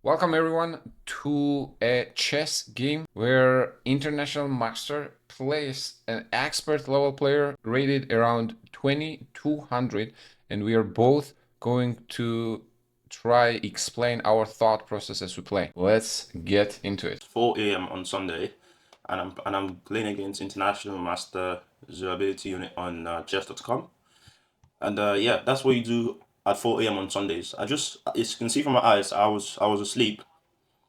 Welcome everyone to a chess game where international master plays an expert level player rated around 2200, and we are both going to try explain our thought process as we play. Let's get into it. 4 a.m. on Sunday, and I'm playing against International Master Durability Unit on chess.com. And yeah, that's what you do at 4 a.m. on Sundays. As you can see from my eyes, I was asleep,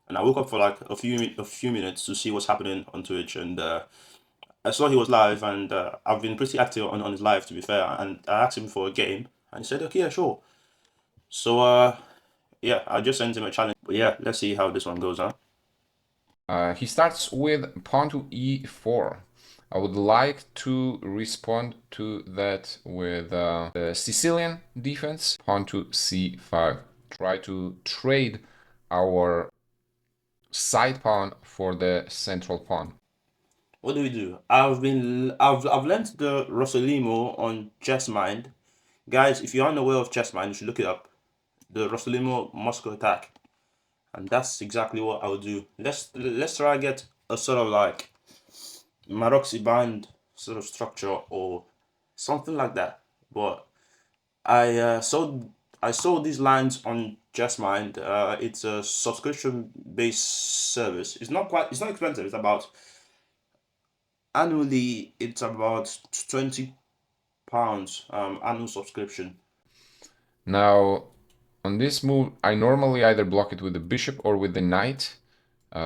and I woke up for like a few minutes to see what's happening on Twitch, and I saw he was live, and I've been pretty active on his live, to be fair. And I asked him for a game, and he said, "Okay, yeah, sure." So yeah, I just sent him a challenge. But yeah, let's see how this one goes, huh? He starts with pawn to e4. I would like to respond to that with the Sicilian defense, pawn to c5. Try to trade our side pawn for the central pawn. What do we do? I've learned the Rossolimo on Chessmind. Guys, if you're unaware of Chessmind, you should look it up. The Rossolimo Moscow attack. And that's exactly what I'll do. Let's try to get a sort of like Maroxy band sort of structure or something like that. But I I saw these lines on Chessmind. It's a subscription based service. It's not expensive. It's about annually it's about £20 annual subscription. Now, on this move, I normally either block it with the bishop or with the knight.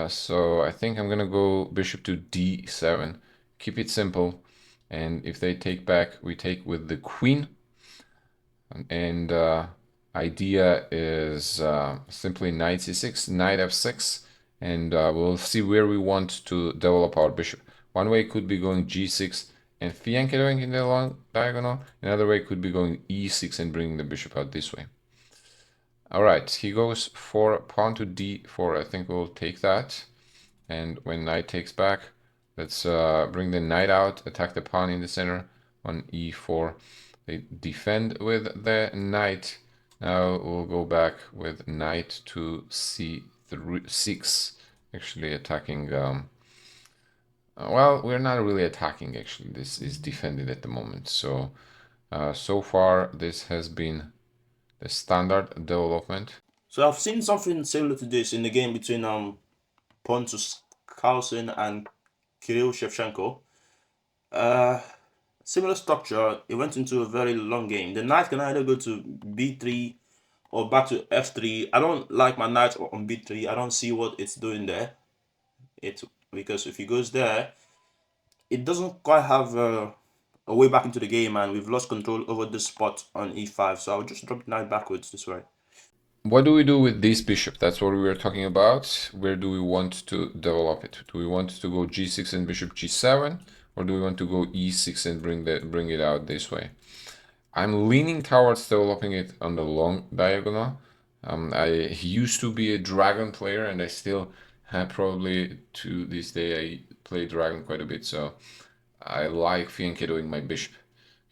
So I think I'm gonna go bishop to d7. Keep it simple. And if they take back, we take with the queen. And idea is simply knight c6, knight f6, and we'll see where we want to develop our bishop. One way could be going g6 and fianchettoing in the long diagonal. Another way could be going e6 and bringing the bishop out this way. All right, he goes for pawn to d4. I think we'll take that. And when knight takes back, let's bring the knight out, attack the pawn in the center on e4. They defend with the knight. Now we'll go back with knight to c6, actually attacking. Well, we're not really attacking, actually. This is defended at the moment. So, so far, this has been the standard development. So I've seen something similar to this in the game between Pontus Carlsen and Kirill Shevchenko. Uh, Similar structure. It went into a very long game. The knight can either go to b3 or back to f3. I don't like my knight on b3. I don't see what it's doing there. It because if he goes there, it doesn't quite have a way back into the game, and we've lost control over this spot on e5. So I'll just drop the knight backwards this way. What do we do with this bishop? That's what we were talking about. Where do we want to develop it? Do we want to go g6 and bishop g7, or do we want to go e6 and bring it out this way? I'm leaning towards developing it on the long diagonal. I used to be a dragon player, and I still have probably to this day I play dragon quite a bit, so I like fianchettoing my bishop.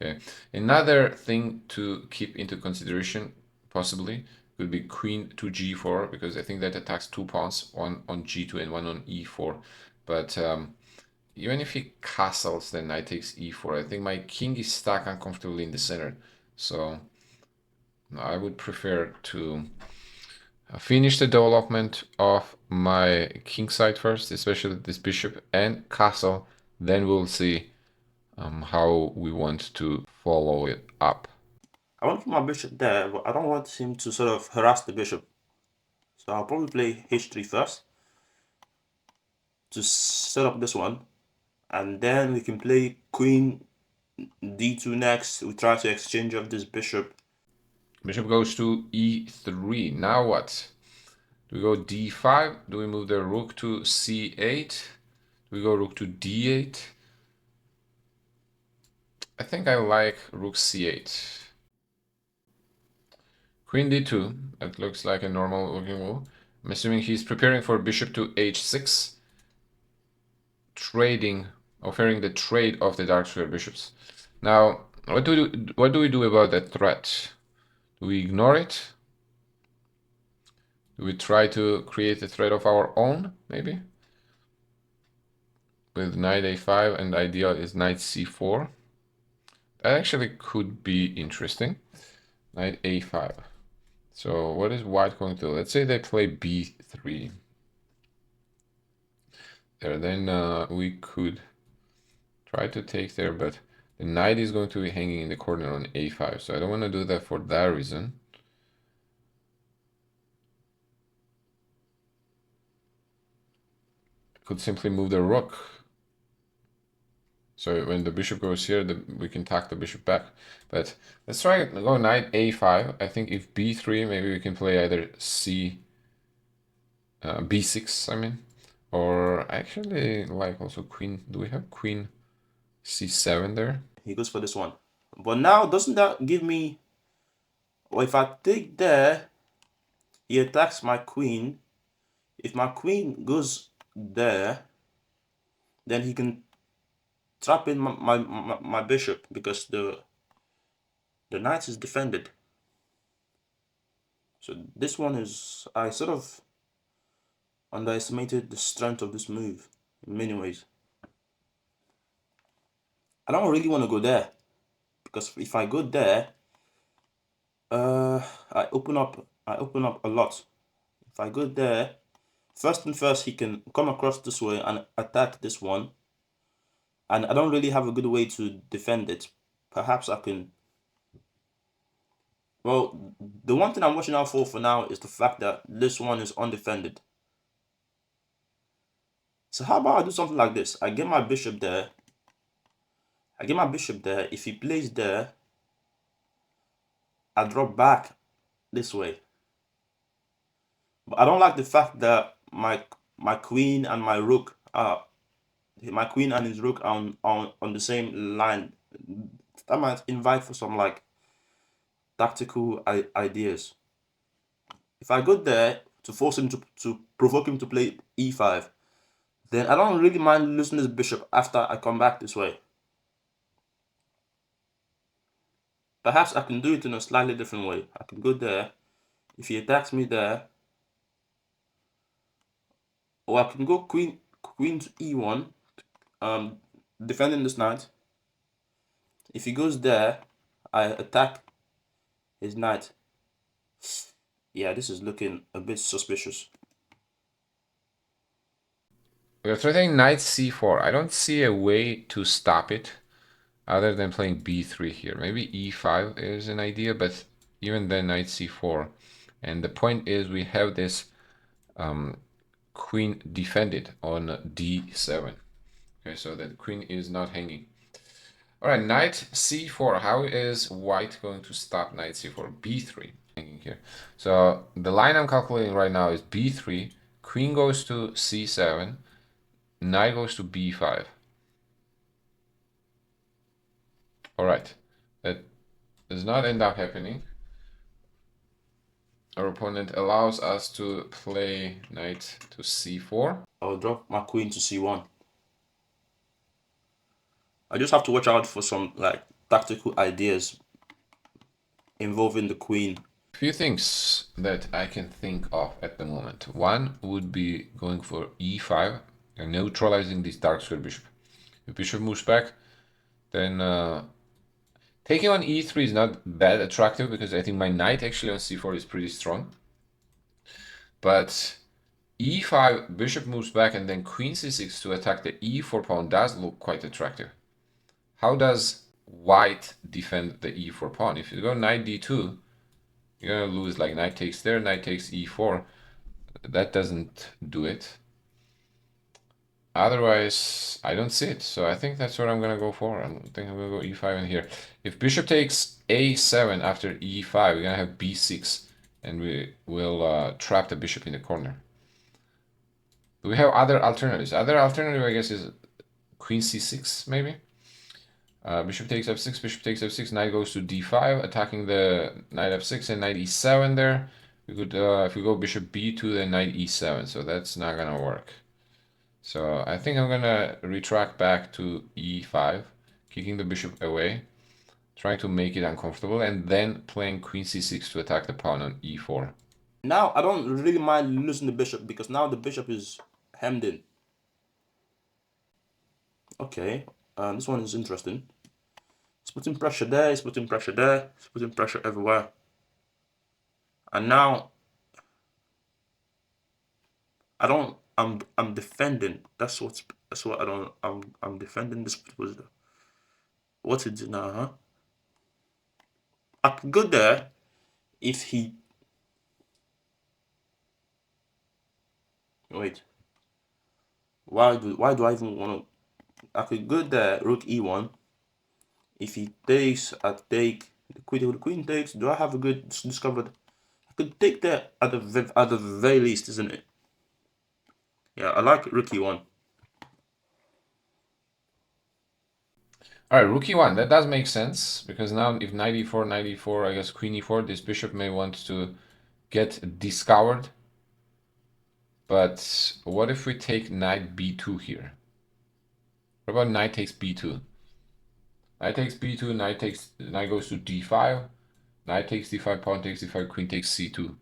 Okay. Another thing to keep into consideration, possibly, could be queen to g4, because I think that attacks two pawns, one on g2 and one on e4. But even if he castles, then knight takes e4. I think my king is stuck uncomfortably in the center. So I would prefer to finish the development of my king side first, especially this bishop and castle. Then we'll see how we want to follow it up. I want to put my bishop there, but I don't want him to sort of harass the bishop. So I'll probably play h3 first to set up this one. And then we can play queen d2 next. We try to exchange of this bishop. Bishop goes to e3. Now what? Do we go d5? Do we move the rook to c8? Do we go rook to d8? I think I like rook c8. Queen d2. That looks like a normal looking move. I'm assuming he's preparing for bishop to h6. Trading, offering the trade of the dark square bishops. Now, what do we do about that threat? Do we ignore it? Do we try to create a threat of our own, maybe? With knight a5, and the ideal is knight c4. That actually could be interesting. Knight a5. So what is white going to do? Let's say they play b3. There, then we could try to take there, but the knight is going to be hanging in the corner on a5, so I don't want to do that for that reason. I could simply move the rook. So when the bishop goes here, we can tack the bishop back. But let's try go knight a5. I think if b3, maybe we can play either b6, I mean. Or actually, like also queen. Do we have queen c7 there? He goes for this one. But now, doesn't that give me... Well, if I take there, he attacks my queen. If my queen goes there, then he can trap in my bishop, because the knight is defended. So this one is... I sort of underestimated the strength of this move in many ways. I don't really want to go there, because if I go there, I open up a lot. If I go there, first and first, he can come across this way and attack this one, and I don't really have a good way to defend it. Perhaps I can... Well, the one thing I'm watching out for now is the fact that this one is undefended. So how about I do something like this? I get my bishop there. If he plays there, I drop back this way. But I don't like the fact that my queen and my rook are... My queen and his rook are on the same line. That might invite for some like tactical ideas. If I go there to force him to provoke him to play e5, then I don't really mind losing this bishop after I come back this way. Perhaps I can do it in a slightly different way. I can go there. If he attacks me there, or I can go queen to e1, defending this knight. If he goes there, I attack his knight. Yeah, this is looking a bit suspicious. We're threatening knight c4. I don't see a way to stop it other than playing b3 here. Maybe e5 is an idea, but even then knight c4. And the point is we have this queen defended on d7. Okay, so that queen is not hanging. All right, knight c4. How is white going to stop knight c4? b3 hanging here. So the line I'm calculating right now is b3, queen goes to c7, knight goes to b5. All right, that does not end up happening. Our opponent allows us to play knight to c4. I'll drop my queen to c1. I just have to watch out for some like tactical ideas involving the queen. Few things that I can think of at the moment. One would be going for e5 and neutralizing this dark square bishop. If bishop moves back, then taking on e3 is not that attractive because I think my knight actually on c4 is pretty strong. But e5, bishop moves back, and then queen c6 to attack the e4 pawn does look quite attractive. How does white defend the e4 pawn? If you go knight d2, you're gonna lose, like knight takes there, knight takes e4. That doesn't do it. Otherwise, I don't see it. So I think that's what I'm gonna go for. I think I'm gonna go e5 in here. If bishop takes a7 after e5, we're gonna have b6, and we will trap the bishop in the corner. Do we have other alternatives? Other alternative, I guess, is queen c6, maybe? Bishop takes f6, bishop takes f6, knight goes to d5, attacking the knight f6 and knight e7 there. We could, if we go bishop b2, then knight e7, so that's not gonna work. So I think I'm gonna retract back to e5, kicking the bishop away, trying to make it uncomfortable, and then playing queen c6 to attack the pawn on e4. Now I don't really mind losing the bishop because now the bishop is hemmed in. Okay, this one is interesting. It's putting pressure there, it's putting pressure there, it's putting pressure everywhere. And now I'm defending. That's what I don't I'm defending this position. What's it do now, huh? I could go there if he wait. Why do I even want to? I could go there, rook e1. If he takes, I take the queen takes. Do I have a good discovered? I could take that at the very least, isn't it? Yeah, I like rook e1. All right, rook e1. That does make sense because now if knight e4, knight e4, I guess queen e4, this bishop may want to get discovered. But what if we take knight b2 here? What about knight takes b2? Knight takes b2, knight goes to d5, knight takes d5, pawn takes d5, queen takes c2.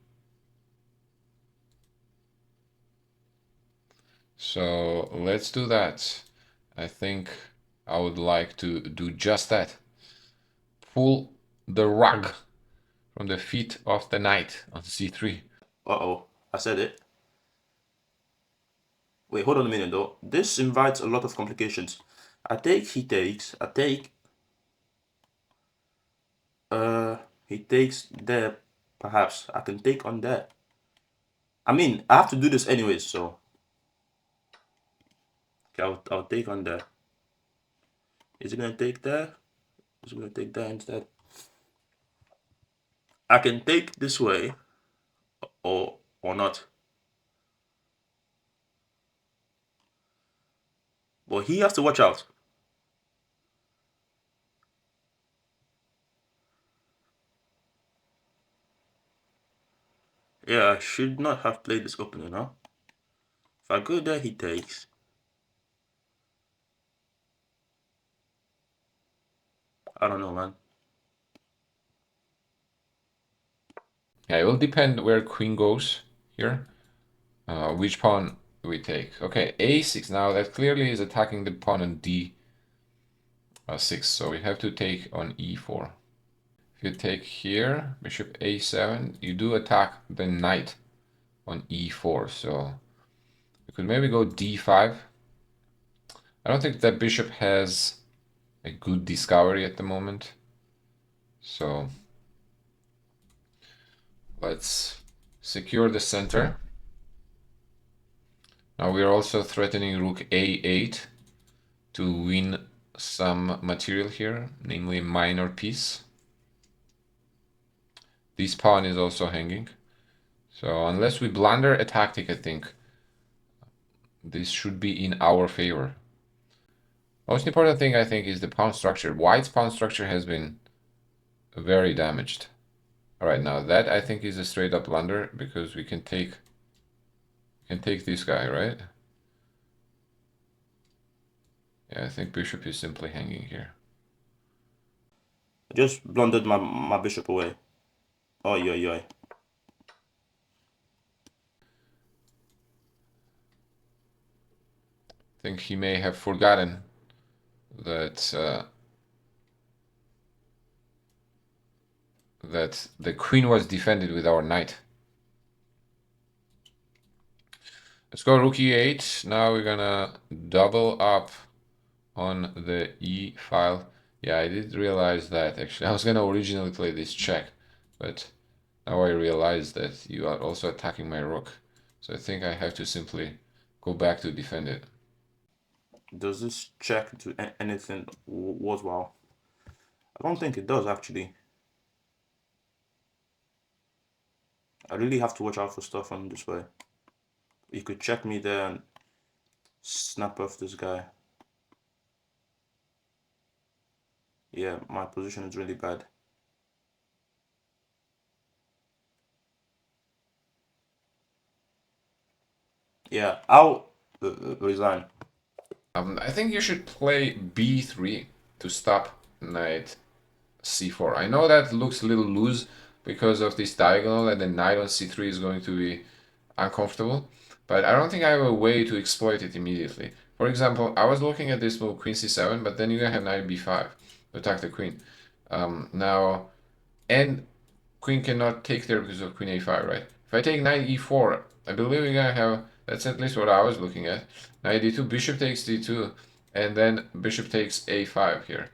So let's do that. I think I would like to do just that. Pull the rug from the feet of the knight on c3. Uh-oh, I said it. Wait, hold on a minute though. This invites a lot of complications. I take, he takes, I take, he takes there, perhaps. I can take on there. I mean, I have to do this anyways, so. Okay, I'll take on there. Is it gonna take there? Is it gonna take there instead? I can take this way, or not. But he has to watch out. Yeah, I should not have played this opener now. If I go there, he takes. I don't know, man. Yeah, it will depend where queen goes here. Which pawn we take. Okay, a6. Now that clearly is attacking the pawn on d6, so we have to take on e4. If you take here, bishop a7, you do attack the knight on e4, so you could maybe go d5. I don't think that bishop has a good discovery at the moment, so let's secure the center. Now we are also threatening rook a8 to win some material here, namely minor piece. This pawn is also hanging. So unless we blunder a tactic, I think this should be in our favor. Most important thing, I think, is the pawn structure. White's pawn structure has been very damaged. All right, now that I think is a straight up blunder because we can take this guy, right? Yeah, I think bishop is simply hanging here. I just blundered my bishop away. Oh, yeah. I think he may have forgotten that that the queen was defended with our knight. Let's go rook e8. Now we're gonna double up on the e file. Yeah, I did realize that actually. I was gonna originally play this check, but now I realize that you are also attacking my rook. So I think I have to simply go back to defend it. Does this check do anything worthwhile? I don't think it does, actually. I really have to watch out for stuff on this way. You could check me there and snap off this guy. Yeah, my position is really bad. Yeah, I'll resign. I think you should play b3 to stop knight c4. I know that looks a little loose, because of this diagonal, and then knight on c3 is going to be uncomfortable. But I don't think I have a way to exploit it immediately. For example, I was looking at this move queen c7, but then you're gonna have knight b5 to attack the queen. Now, and queen cannot take there because of queen a5, right? If I take knight e4, I believe we're gonna have, that's at least what I was looking at. Knight d2, bishop takes d2, and then bishop takes a5 here.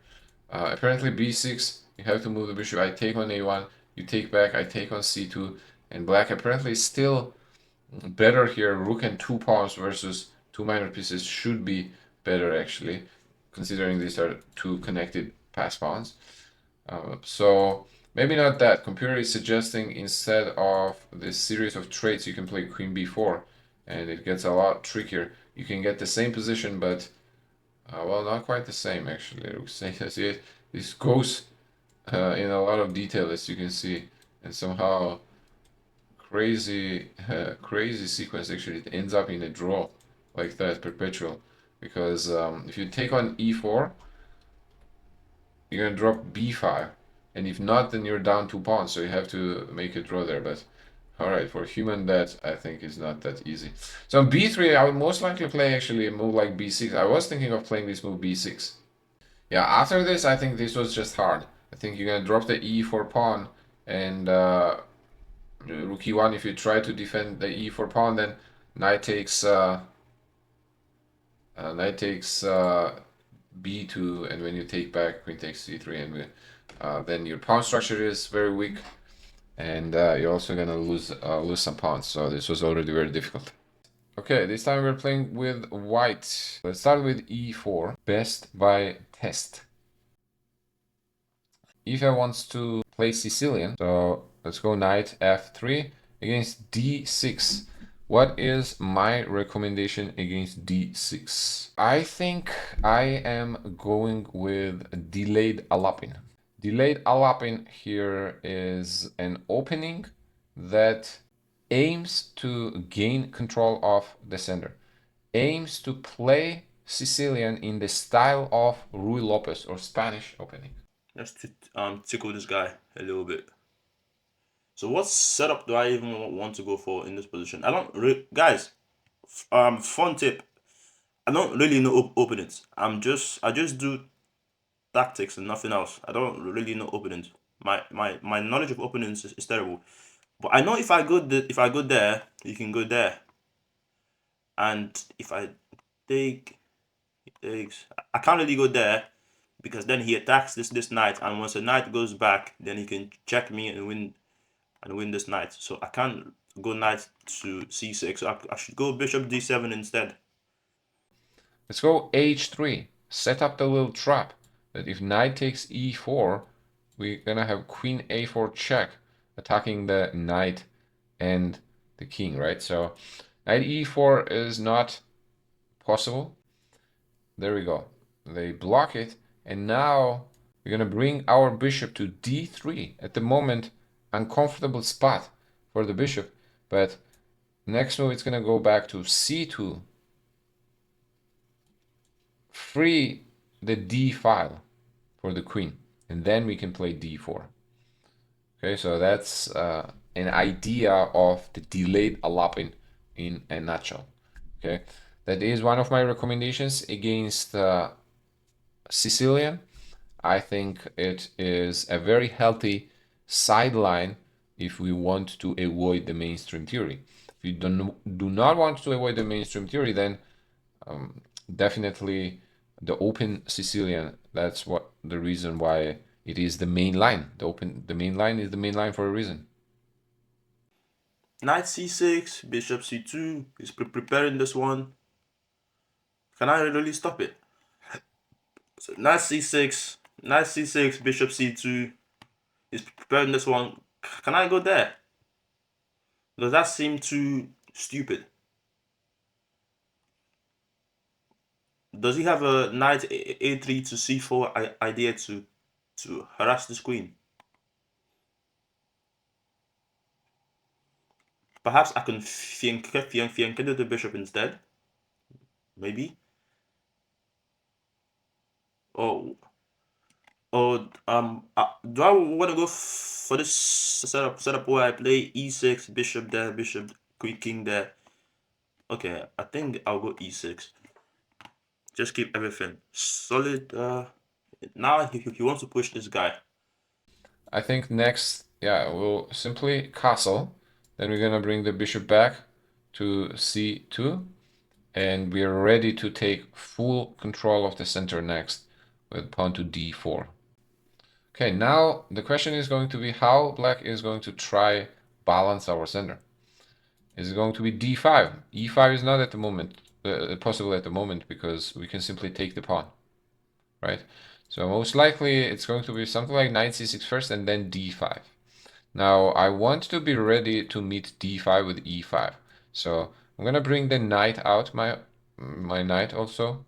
Apparently b6, you have to move the bishop. I take on a1, you take back, I take on c2, and black apparently is still better here. Rook and two pawns versus two minor pieces should be better actually, considering these are two connected pass pawns. So maybe not that. Computer is suggesting instead of this series of traits, you can play queen b4, and it gets a lot trickier. You can get the same position, but well, not quite the same actually. This goes in a lot of detail, as you can see, and somehow crazy sequence actually. It ends up in a draw like that, perpetual, because if you take on e4, you're gonna drop b5, and if not, then you're down 2 pawns, so you have to make a draw there. But all right, for human, that I think is not that easy. So on b3, I would most likely play actually a move like b6. I was thinking of playing this move b6. Yeah, after this, I think this was just hard. I think you're gonna drop the e4 pawn, and rook e1. If you try to defend the e4 pawn, then knight takes b2, and when you take back, queen takes c3, and then your pawn structure is very weak, and you're also gonna lose some pawns. So this was already very difficult. Okay, this time we're playing with white. Let's start with e4, best by test. Ife wants to play Sicilian, so let's go knight f3 against d6. What is my recommendation against d6? I think I am going with delayed Alapin. Delayed Alapin here is an opening that aims to gain control of the center, aims to play Sicilian in the style of Rui Lopez or Spanish opening. Just to tickle this guy a little bit. So what setup do I even want to go for in this position? I don't guys. Fun tip. I don't really know openings. I just do tactics and nothing else. I don't really know openings. My knowledge of openings is terrible. But I know if I go there, you can go there. And if I take takes, I can't really go there because then he attacks this knight, and once the knight goes back, then he can check me and win this knight. So I can't go knight to c6. So I should go bishop d7 instead. Let's go h3. Set up the little trap that if knight takes e4, we're gonna have queen a4 check, attacking the knight and the king, right? So knight e4 is not possible. There we go. They block it, and now we're gonna bring our bishop to d3. At the moment, uncomfortable spot for the bishop, but next move it's gonna go back to c2. Free the d file for the queen, and then we can play d4. Okay, so that's an idea of the delayed Alapin in a nutshell. Okay, that is one of my recommendations against Sicilian. I think it is a very healthy sideline if we want to avoid the mainstream theory. If you do not want to avoid the mainstream theory, then definitely the open Sicilian. That's what the reason why it is the main line. The main line is the main line for a reason. Knight c6, bishop c2. He's preparing this one. Can I really stop it? So knight c6, bishop c2. He's preparing this one. Can I go there? Does that seem too stupid? Does he have a knight a3 to c4 idea to harass this queen? Perhaps I can fianchetto the bishop instead. Maybe. Oh, Or do I want to go for this setup where I play e6, bishop there, bishop, king there? Okay, I think I'll go e6. Just keep everything solid. Now he wants to push this guy. I think next, yeah, we'll simply castle. Then we're gonna bring the bishop back to c2, and we are ready to take full control of the center next with pawn to d4. Okay, now the question is going to be how black is going to try balance our center. Is it going to be d5? e5 is not at the moment possible at the moment because we can simply take the pawn, right? So most likely it's going to be something like knight c6 first and then d5. Now I want to be ready to meet d5 with e5. So I'm gonna bring the knight out, my knight also.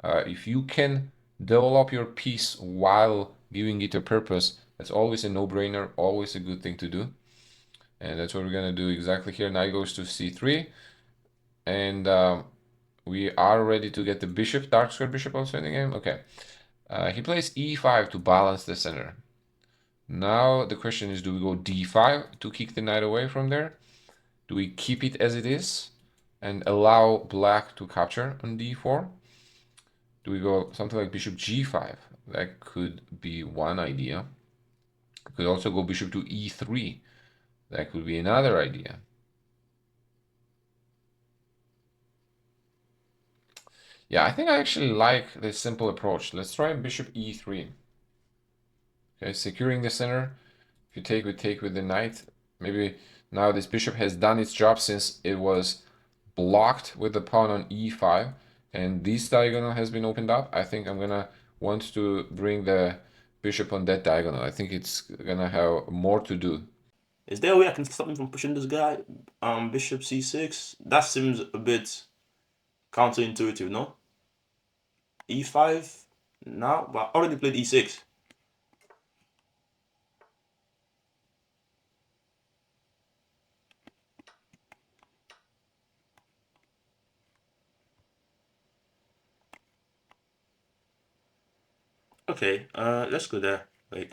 If you can develop your piece while giving it a purpose, that's always a no-brainer, always a good thing to do. And that's what we're gonna do exactly here. Knight goes to c3, and we are ready to get the bishop, dark square bishop also in the game. Okay, he plays e5 to balance the center. Now the question is, do we go d5 to kick the knight away from there? Do we keep it as it is and allow black to capture on d4? Do we go something like bishop g5? That could be one idea. We could also go bishop to e3. That could be another idea. Yeah, I think I actually like this simple approach. Let's try bishop e3. Okay, securing the center. If you take, we take with the knight. Maybe now this bishop has done its job since it was blocked with the pawn on e5, and this diagonal has been opened up. I think I'm gonna want to bring the bishop on that diagonal. I think it's gonna have more to do. Is there a way I can stop him from pushing this guy? Bishop c6. That seems a bit counterintuitive, no? e5. Now, but I already played e6. Okay, let's go there. Wait.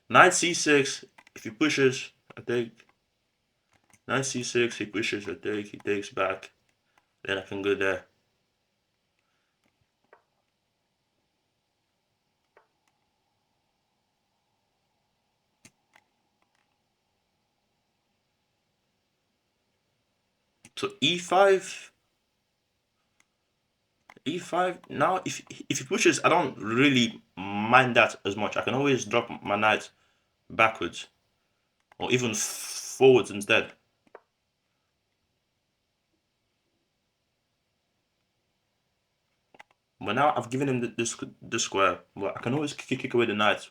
Knight c6. If he pushes, I take. Knight c6, he pushes, I take, he takes back. Then I can go there. So e5. e5. Now, if he pushes, I don't really mind that as much. I can always drop my knight backwards. Or even forwards instead. But now I've given him this square. But I can always kick away the knight.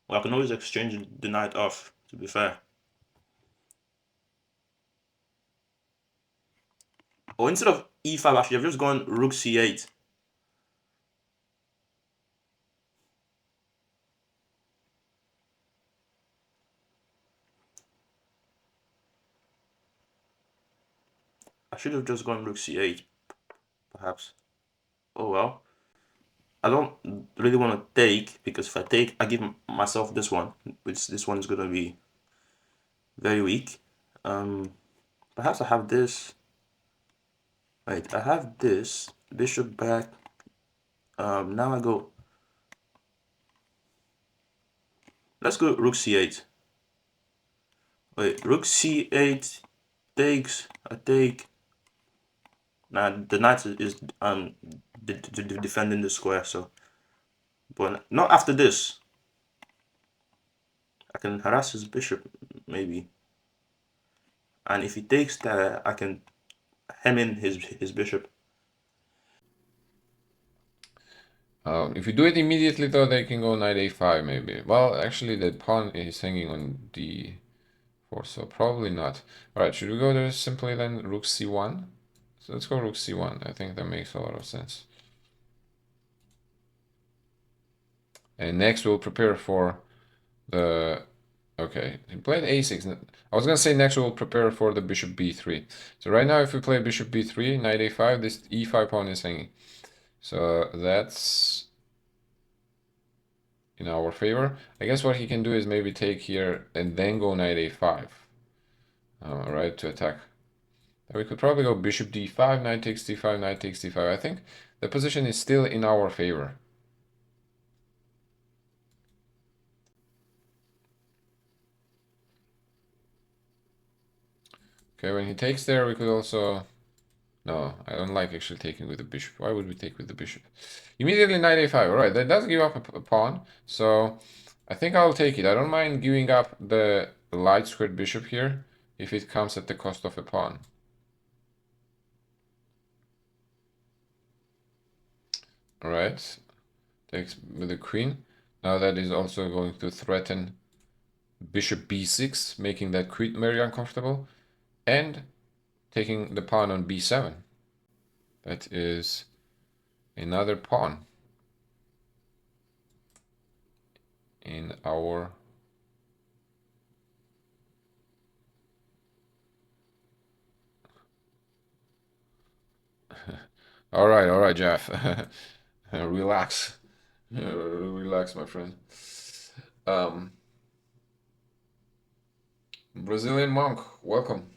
Or I can always exchange the knight off, to be fair. Or instead of e5, actually, I've just gone rook c8. I should have just gone rook c8, perhaps. Oh well. I don't really want to take, because if I take, I give myself this one, which this one is going to be very weak. Perhaps I have this. Wait, I have this. Bishop back. Now I go. Let's go rook c8. Wait, rook c8 takes. I take. Now the knight is defending the square, so. But not after this. I can harass his bishop, maybe. And if he takes that, I can hem in his bishop. If you do it immediately, though, they can go knight a5 maybe. Well, actually, the pawn is hanging on d4, so probably not. All right, should we go there simply then rook c1? So let's go rook c1. I think that makes a lot of sense. And next we'll prepare for the... Okay, he played a6. I was gonna say next we'll prepare for the bishop b3. So right now if we play bishop b3, knight a5, this e5 pawn is hanging. So that's in our favor. I guess what he can do is maybe take here and then go knight a5, right, to attack. And we could probably go bishop d5, knight takes d5, knight takes d5. I think the position is still in our favor. Okay, when he takes there, we could also... No, I don't like actually taking with the bishop. Why would we take with the bishop? Immediately knight a5. All right, that does give up a pawn. So I think I'll take it. I don't mind giving up the light squared bishop here if it comes at the cost of a pawn. All right, takes with the queen. Now that is also going to threaten bishop b6, making that queen very uncomfortable, and taking the pawn on b7. That is another pawn in our... all right, Jeff. Relax. Relax, my friend. Brazilian monk, welcome.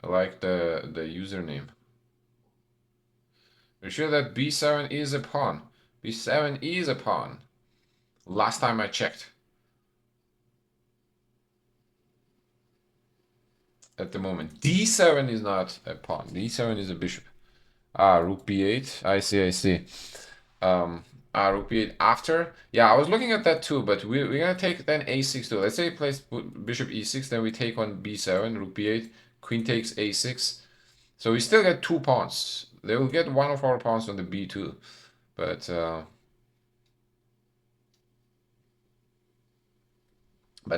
I like the username. Are you sure that b7 is a pawn? b7 is a pawn. Last time I checked. At the moment. d7 is not a pawn. d7 is a bishop. Ah, rook b8. I see. Rook b8 after. Yeah, I was looking at that too, but we're gonna take then a6 too. Let's say he plays bishop e6, then we take on b7, rook b8, queen takes a6. So we still get two pawns. They will get one of our pawns on the b2, but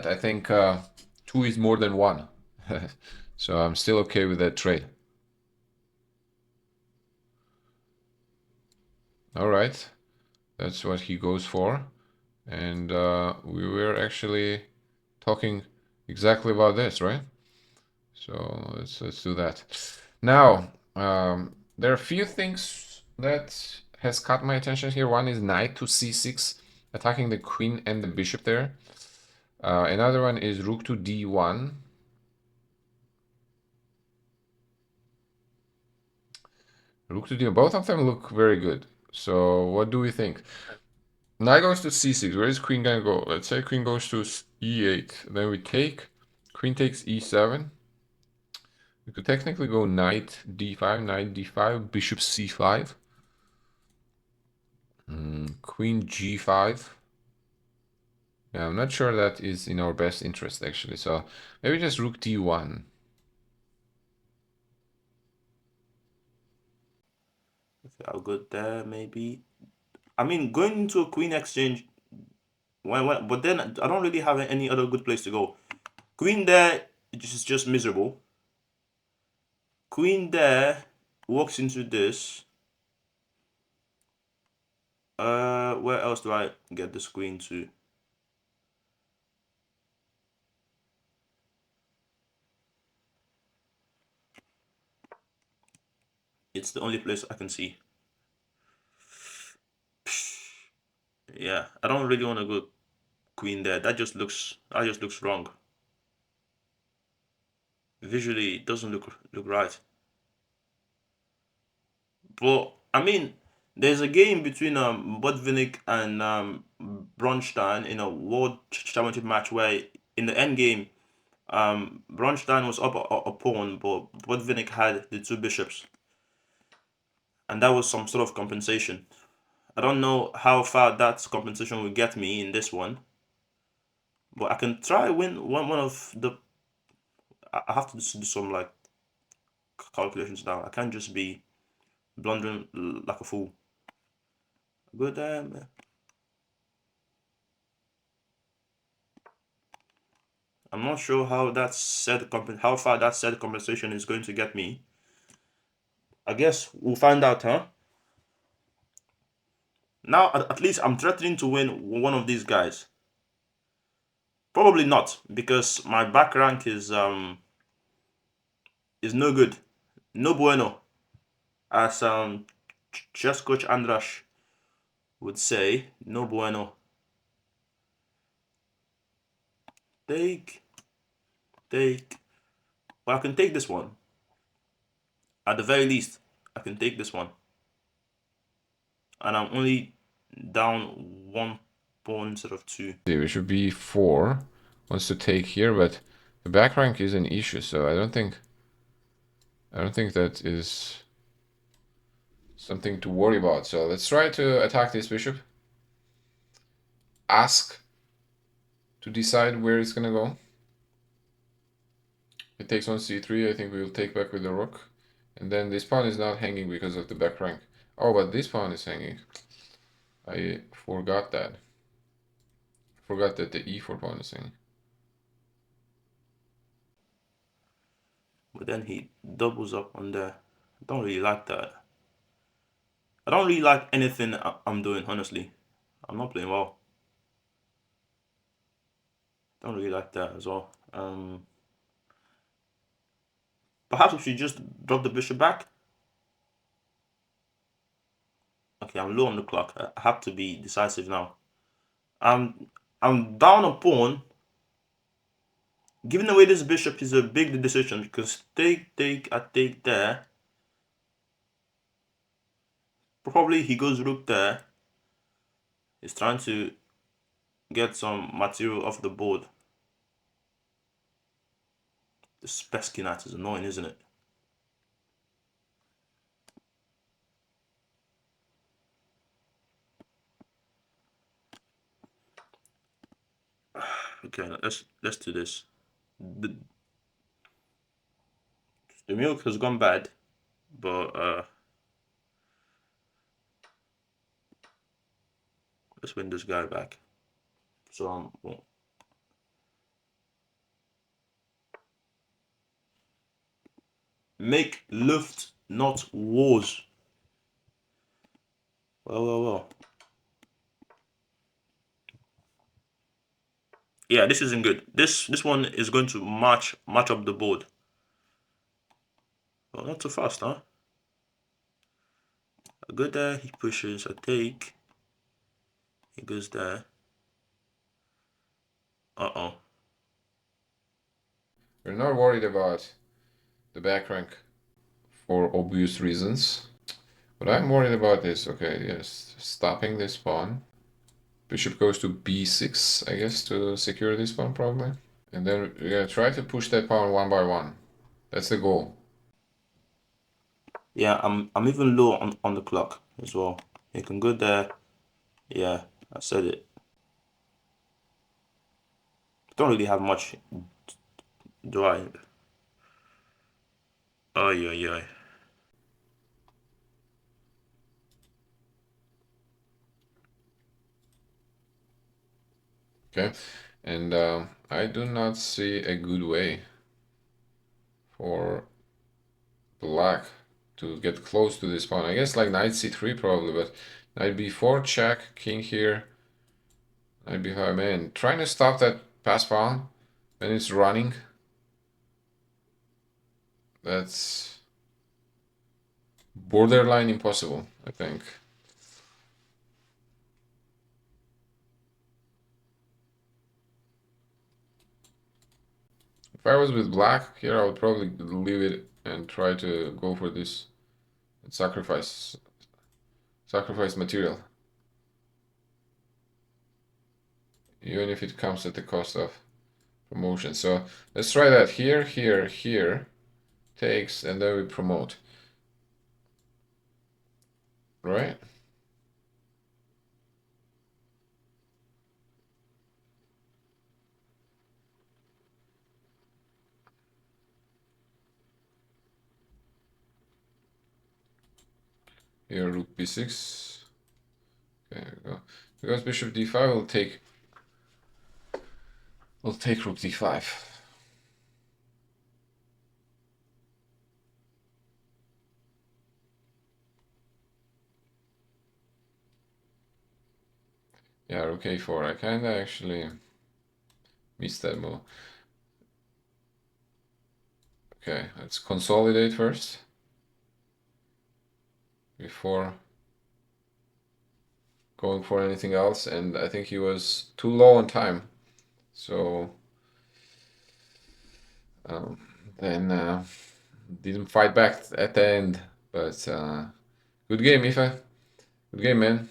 I think two is more than one. So I'm still okay with that trade. All right, that's what he goes for. And we were actually talking exactly about this, right? So let's do that. Now, there are a few things that has caught my attention here. One is knight to c6, attacking the queen and the bishop there. Another one is rook to d1. Rook to d1. Both of them look very good. So what do we think? Knight goes to c6. Where is queen gonna go? Let's say queen goes to e8. Then we take. Queen takes e7. We could technically go knight d5, knight d5, bishop c5. Queen g5. Yeah, I'm not sure that is in our best interest actually. So maybe just rook d1. Okay, I'll go there maybe. I mean, going into a queen exchange, but then I don't really have any other good place to go. Queen there is just miserable. Queen there walks into this. Where else do I get this queen to? It's the only place I can see. Yeah, I don't really want to go queen there. That just looks wrong. Visually, it doesn't look right. But I mean, there's a game between Botvinnik and Bronstein in a World Championship match where in the end game, Bronstein was up a pawn, but Botvinnik had the two bishops, and that was some sort of compensation. I don't know how far that compensation will get me in this one, but I can try win one of the. I have to do some like calculations now. I can't just be blundering like a fool. Good. I'm not sure how far that said compensation is going to get me. I guess we'll find out, huh? Now, at least I'm threatening to win one of these guys. Probably not, because my back rank is no good, no bueno, as chess coach Andrash would say no bueno. Take. Well, I can take this one. At the very least, I can take this one. And I'm only down 1 pawn instead of 2. Bishop b4 wants to take here, but the back rank is an issue, so I don't think that is something to worry about. So let's try to attack this bishop. Ask to decide where it's gonna go. It takes on c3. I think we will take back with the rook. And then this pawn is not hanging because of the back rank. Oh, but this pawn is hanging. I forgot that. Forgot that the e4 pawn is hanging. But then he doubles up on there. I don't really like that. I don't really like anything I'm doing, honestly. I'm not playing well. Don't really like that as well. Perhaps we should just drop the bishop back. Okay, I'm low on the clock. I have to be decisive now. I'm down a pawn. Giving away this bishop is a big decision because I take there. Probably he goes rook there. He's trying to get some material off the board. The Spesky knight is annoying, isn't it? Okay, let's do this. The milk has gone bad, but let's win this guy back. So well, make Luft, not wars. Well. Yeah, this isn't good. This one is going to match up the board. Well, not too fast, huh? I go there, he pushes, I take. He goes there. Uh-oh. We're not worried about the back rank for obvious reasons. What I'm worried about is, okay, yes, stopping this pawn. Bishop goes to b6, I guess, to secure this pawn probably. And then we're gonna try to push that pawn one by one. That's the goal. Yeah, I'm even low on the clock as well. You can go there. Yeah, I said it. Don't really have much, do I? Oh yeah. Okay, and I do not see a good way for black to get close to this pawn. I guess like knight c3 probably, but knight b4 check, king here, knight b5. Man, trying to stop that pass pawn when it's running. That's borderline impossible, I think. If I was with black here, I would probably leave it and try to go for this and sacrifice material. Even if it comes at the cost of promotion. So let's try that here. Takes, and then we promote. Right? Here, rook b6. Okay, there we go. Because bishop d5 will take rook d5. Yeah, rook a4. I kinda actually missed that move. Okay, let's consolidate first. Before going for anything else, and I think he was too low on time. So um, then didn't fight back at the end. But good game, Ife. Good game, man.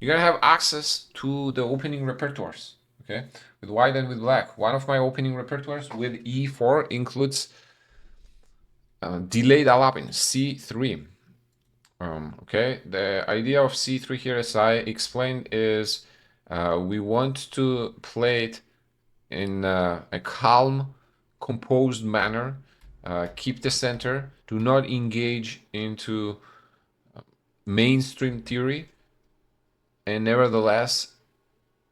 You're gonna have access to the opening repertoires, okay? With white and with black. One of my opening repertoires with E4 includes delayed alapin, C3. Okay, the idea of C3 here, as I explained, is we want to play it in a calm, composed manner, keep the center, do not engage into mainstream theory, and nevertheless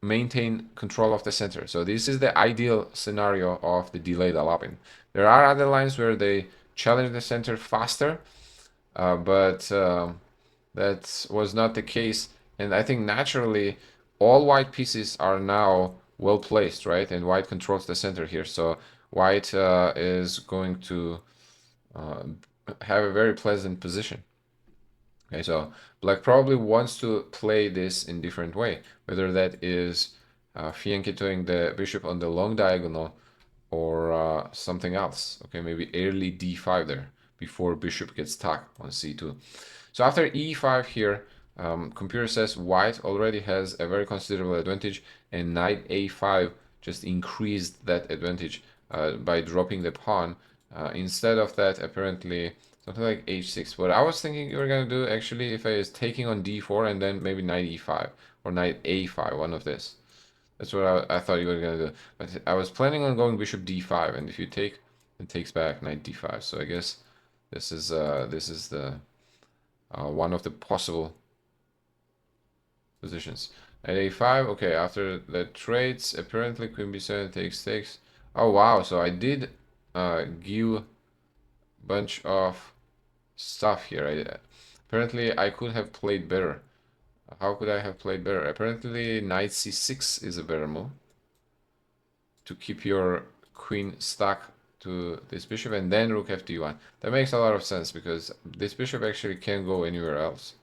maintain control of the center. So this is the ideal scenario of the delayed alapin. There are other lines where they challenge the center faster, but that was not the case. And I think naturally all white pieces are now well placed, right? And white controls the center here. So white is going to have a very pleasant position. Okay, so black probably wants to play this in different way, whether that is fianchettoing the bishop on the long diagonal or something else. Okay, maybe early d5 there before bishop gets stuck on c2. So after e5 here, computer says white already has a very considerable advantage, and knight a5 just increased that advantage by dropping the pawn. Instead of that, apparently something like h6. What I was thinking you were gonna do actually, if I is taking on d4 and then maybe knight e5 or knight a5, one of this. That's what I thought you were gonna do. But I was planning on going bishop d5, and if you take, it takes back knight d5. So I guess this is the one of the possible positions. At a5, okay, after the trades, apparently queen b7 takes. Oh wow, so I did give a bunch of stuff here. Apparently I could have played better. How could I have played better? Apparently knight c6 is a better move to keep your queen stuck to this bishop, and then rook fd1. That makes a lot of sense because this bishop actually can't go anywhere else.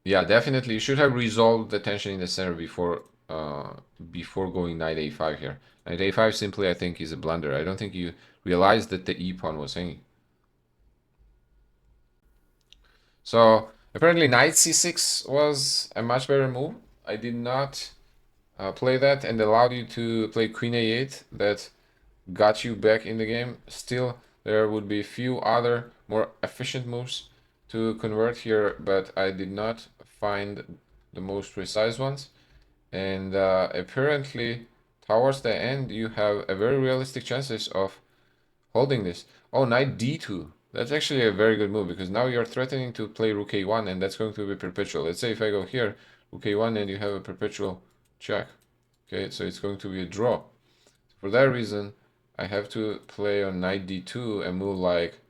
Yeah, definitely. You should have resolved the tension in the center before going knight a5 here. Knight a5 simply, I think, is a blunder. I don't think you realized that the e pawn was hanging. So apparently knight c6 was a much better move. I did not play that and allowed you to play queen a8. That got you back in the game. Still, there would be a few other more efficient moves to convert here, but I did not find the most precise ones. And apparently, towards the end, you have a very realistic chances of holding this. Oh, knight d2. That's actually a very good move because now you're threatening to play rook a1, and that's going to be perpetual. Let's say if I go here, rook a1, and you have a perpetual check. Okay, so it's going to be a draw. For that reason, I have to play on knight d2 and move like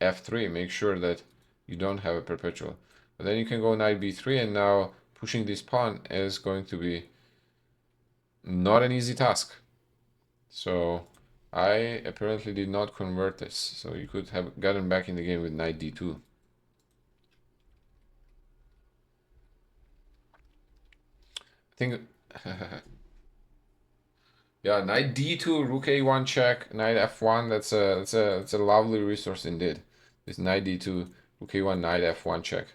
f3. Make sure that you don't have a perpetual. But then you can go knight b3, and now pushing this pawn is going to be not an easy task. So I apparently did not convert this. So you could have gotten back in the game with knight d2. I think yeah, knight d2, rook a1 check, knight f1. That's a lovely resource indeed. This knight d2, rook a1, knight f1 check,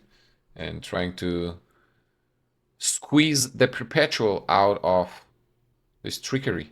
and trying to squeeze the perpetual out of this trickery.